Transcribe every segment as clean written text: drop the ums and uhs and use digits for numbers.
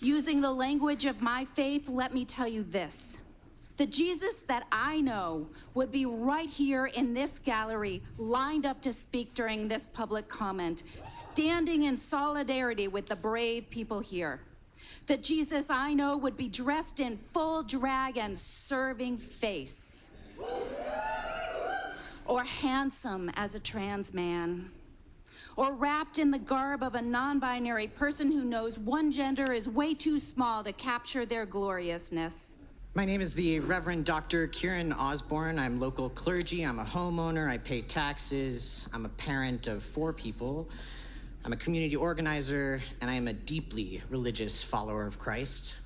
Using the language of my faith, let me tell you this. The Jesus that I know would be right here in this gallery, lined up to speak during this public comment, standing in solidarity with the brave people here. The Jesus I know would be dressed in full drag and serving face, or handsome as a trans man, or wrapped in the garb of a non-binary person who knows one gender is way too small to capture their gloriousness. My name is the Reverend Dr. Kieran Osborne. I'm local clergy. I'm a homeowner. I pay taxes. I'm a parent of 4 people. I'm a community organizer, and I am a deeply religious follower of Christ.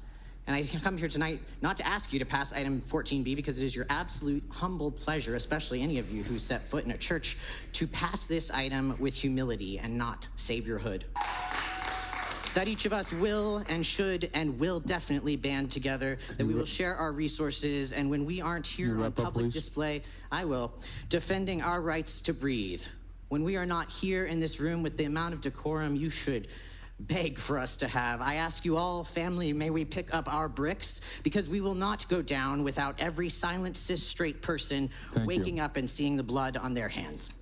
And I come here tonight not to ask you to pass item 14B because it is your absolute humble pleasure, especially any of you who set foot in a church, to pass this item with humility and not saviorhood. That each of us will and should and will definitely band together, that we will share our resources, and when we aren't here on public display, I will, defending our rights to breathe. When we are not here in this room with the amount of decorum you should beg for us to have, I ask you all, family, may we pick up our bricks, because we will not go down without every silent cis straight person waking up and seeing the blood on their hands.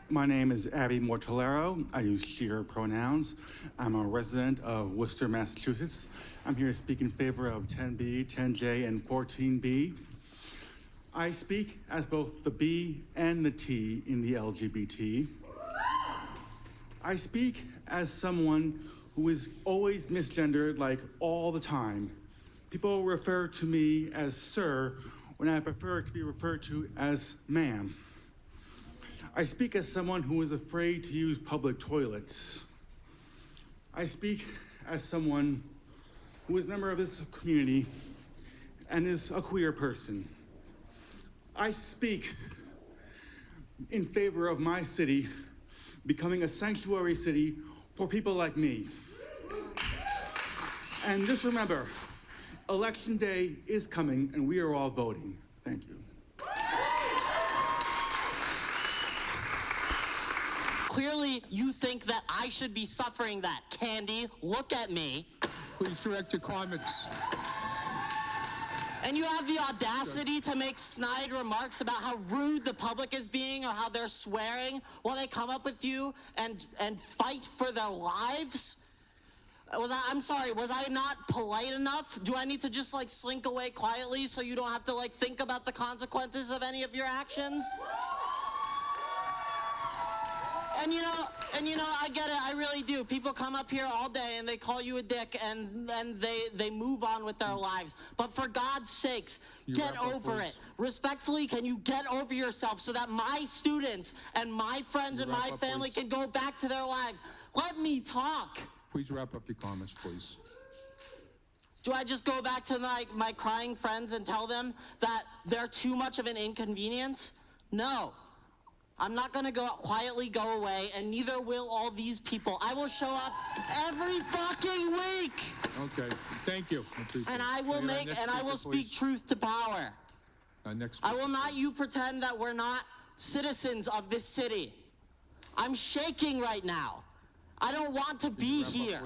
My name is Abby Mortolero. I use she, her pronouns. I'm a resident of Worcester, Massachusetts. I'm here to speak in favor of 10B, 10J, and 14B. I speak as both the B and the T in the LGBT. I speak as someone who is always misgendered, like all the time. People refer to me as sir when I prefer to be referred to as ma'am. I speak as someone who is afraid to use public toilets. I speak as someone who is a member of this community and is a queer person. I speak in favor of my city becoming a sanctuary city for people like me. And just remember, Election Day is coming and we are all voting. Thank you. Clearly, you think that I should be suffering that. Candy, look at me. Please direct your comments. And you have the audacity to make snide remarks about how rude the public is being or how they're swearing while they come up with you and fight for their lives? I'm sorry, was I not polite enough? Do I need to just slink away quietly so you don't have to think about the consequences of any of your actions? And I get it, I really do. People come up here all day and they call you a dick and they move on with their lives. But for God's sakes, get over it. Respectfully, can you get over yourself so that my students and my friends and my family can go back to their lives? Let me talk. Please wrap up your comments, please. Do I just go back to my crying friends and tell them that they're too much of an inconvenience? No. I'm not going to quietly go away, and neither will all these people. I will show up every fucking week. Okay, thank you. And I will speak truth to power. I will not pretend that we're not citizens of this city. I'm shaking right now. I don't want to be here.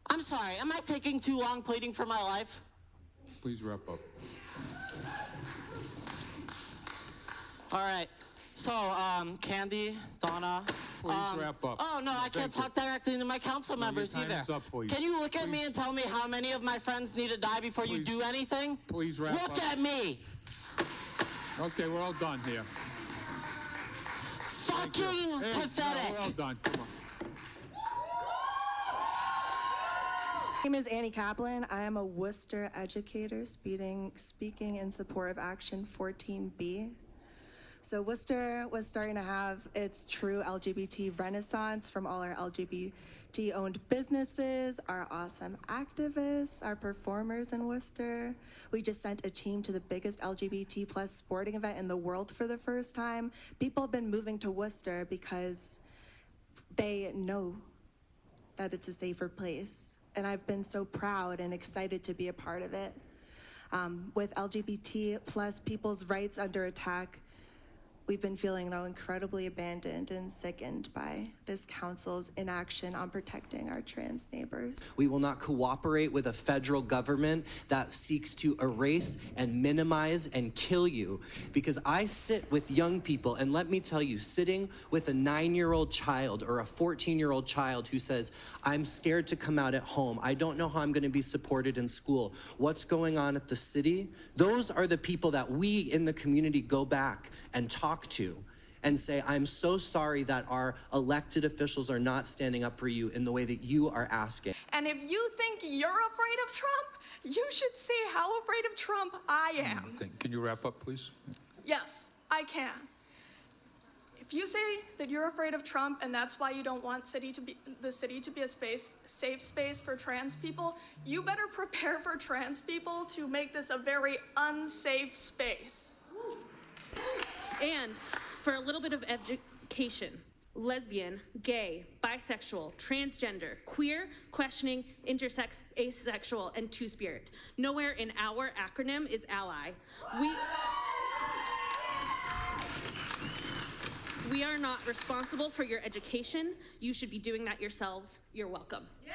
I'm sorry, am I taking too long pleading for my life? Please wrap up. All right. So, Candy, Donna. Please wrap up. Oh, no, I can't talk directly to my council members either. Up, can you look at me and tell me how many of my friends need to die before you do anything? Please wrap up. Look at me. Okay, we're all done here. Fucking pathetic. We're all done. Come on. My name is Annie Kaplan. I am a Worcester educator speaking in support of Action 14B. So Worcester was starting to have its true LGBT renaissance from all our LGBT-owned businesses, our awesome activists, our performers in Worcester. We just sent a team to the biggest LGBT plus sporting event in the world for the first time. People have been moving to Worcester because they know that it's a safer place. And I've been so proud and excited to be a part of it. With LGBT plus people's rights under attack, We've been feeling, though, incredibly abandoned and sickened by this council's inaction on protecting our trans neighbors. We will not cooperate with a federal government that seeks to erase and minimize and kill you. Because I sit with young people, and let me tell you, sitting with a 9-year-old child or a 14-year-old child who says, I'm scared to come out at home. I don't know how I'm going to be supported in school. What's going on at the city? Those are the people that we in the community go back and talk to and say, I'm so sorry that our elected officials are not standing up for you in the way that you are asking. And if you think you're afraid of Trump, you should see how afraid of Trump I am. Okay, can you wrap up, please? Yes, I can. If you say that you're afraid of Trump and that's why you don't want the city to be a safe space for trans people, you better prepare for trans people to make this a very unsafe space. And for a little bit of education, lesbian, gay, bisexual, transgender, queer, questioning, intersex, asexual, and two-spirit. Nowhere in our acronym is ally. We are not responsible for your education. You should be doing that yourselves. You're welcome. Yeah.